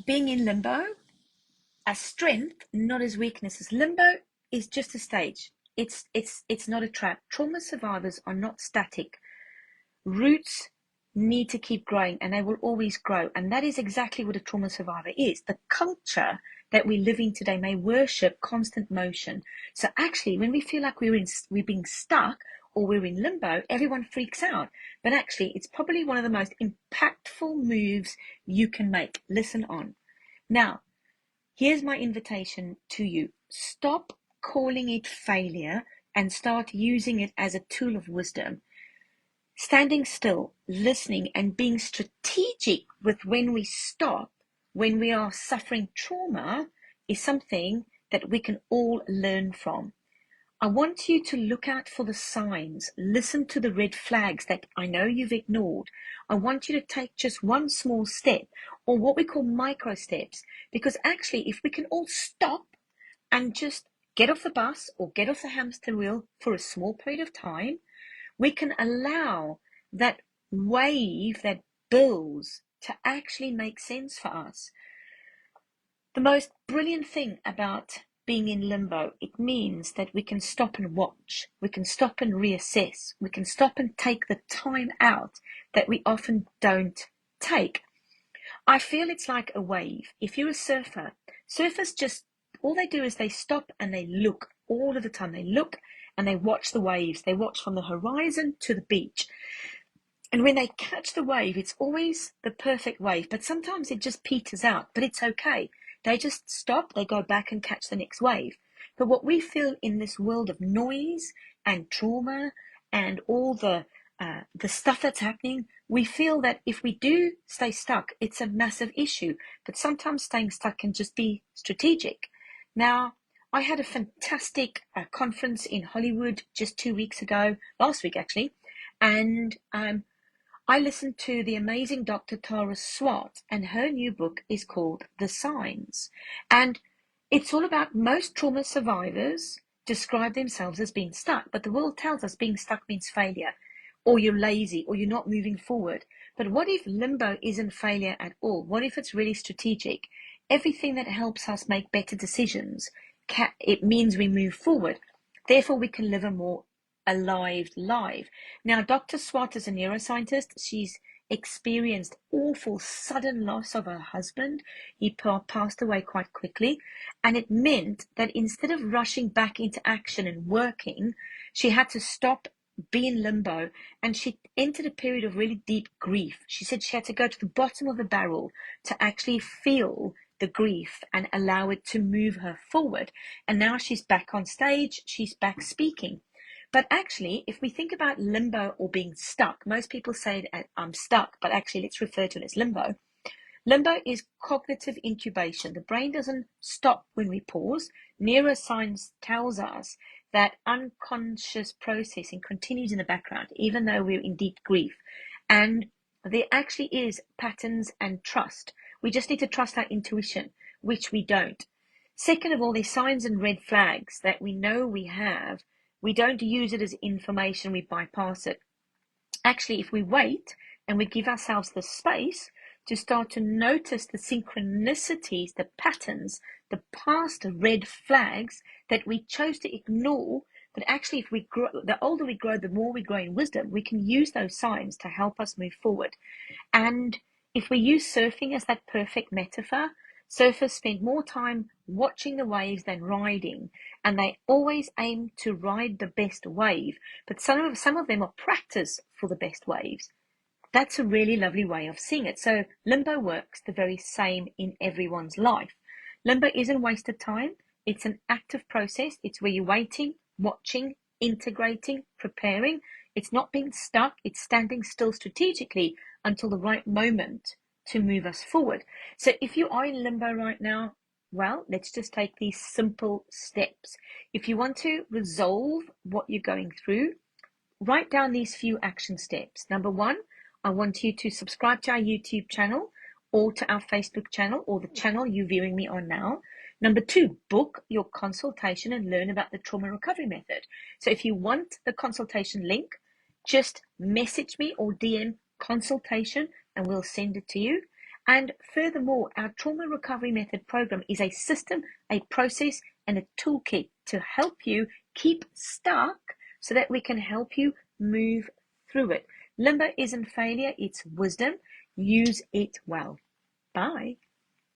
being in limbo as strength, not as weakness. Limbo is just a stage. It's not a trap. Trauma survivors are not static. Roots need to keep growing, and they will always grow. And that is exactly what a trauma survivor is. The culture that we live in today may worship constant motion. So actually, when we feel like we're being stuck or we're in limbo, everyone freaks out. But actually, it's probably one of the most impactful moves you can make. Listen on. Now, here's my invitation to you. Stop calling it failure and start using it as a tool of wisdom. Standing still, listening, and being strategic with when we stop, when we are suffering trauma, is something that we can all learn from. I want you to look out for the signs, listen to the red flags that I know you've ignored. I want you to take just one small step, or what we call micro steps, because actually, if we can all stop and just get off the bus or get off the hamster wheel for a small period of time, we can allow that wave that builds to actually make sense for us. The most brilliant thing about being in limbo, it means that we can stop and watch, we can stop and reassess, we can stop and take the time out that we often don't take. I feel it's like a wave. If you're a surfer, surfers just, all they do is they stop and they look all of the time. They look and they watch the waves. They watch from the horizon to the beach. And when they catch the wave, it's always the perfect wave, but sometimes it just peters out, but it's okay. They just stop, they go back and catch the next wave. But what we feel in this world of noise and trauma and all the stuff that's happening, we feel that if we do stay stuck, it's a massive issue. But sometimes staying stuck can just be strategic. Now, I had a fantastic conference in Hollywood just 2 weeks ago, last week actually, and I listened to the amazing Dr. Tara Swart, and her new book is called The Signs. And it's all about most trauma survivors describe themselves as being stuck, but the world tells us being stuck means failure, or you're lazy, or you're not moving forward. But what if limbo isn't failure at all? What if it's really strategic? Everything that helps us make better decisions, it means we move forward. Therefore, we can live a more alive life. Now, Dr. Swart is a neuroscientist. She's experienced awful sudden loss of her husband. He passed away quite quickly, and it meant that instead of rushing back into action and working, she had to stop, be in limbo, and she entered a period of really deep grief. She said she had to go to the bottom of the barrel to actually feel the grief and allow it to move her forward. And now she's back on stage, she's back speaking. But actually, if we think about limbo or being stuck, most people say I'm stuck, but actually let's refer to it as limbo. Limbo is cognitive incubation. The brain doesn't stop when we pause. Neuroscience tells us that unconscious processing continues in the background, even though we're in deep grief. And there actually is patterns and trust. We just need to trust our intuition, which we don't. Second of all, there's signs and red flags that we know we have. We don't use it as information, we bypass it. Actually, if we wait and we give ourselves the space to start to notice the synchronicities, the patterns, the past red flags that we chose to ignore, but actually if we grow, the older we grow, the more we grow in wisdom, we can use those signs to help us move forward. And if we use surfing as that perfect metaphor, surfers spend more time watching the waves than riding, and they always aim to ride the best wave, but some of them are practice for the best waves. That's a really lovely way of seeing it. So limbo works the very same in everyone's life. Limbo isn't wasted time. It's an active process. It's where you're waiting, watching, integrating, preparing. It's not being stuck. It's standing still strategically until the right moment to move us forward. So if you are in limbo right now, well, let's just take these simple steps. If you want to resolve what you're going through, write down these few action steps. Number one, I want you to subscribe to our YouTube channel or to our Facebook channel or the channel you're viewing me on now. Number two, book your consultation and learn about the trauma recovery method. So if you want the consultation link, just message me or DM consultation and we'll send it to you. And furthermore, our trauma recovery method program is a system, a process, and a toolkit to help you keep stuck so that we can help you move through it. Limbo isn't failure, it's wisdom. Use it well. Bye.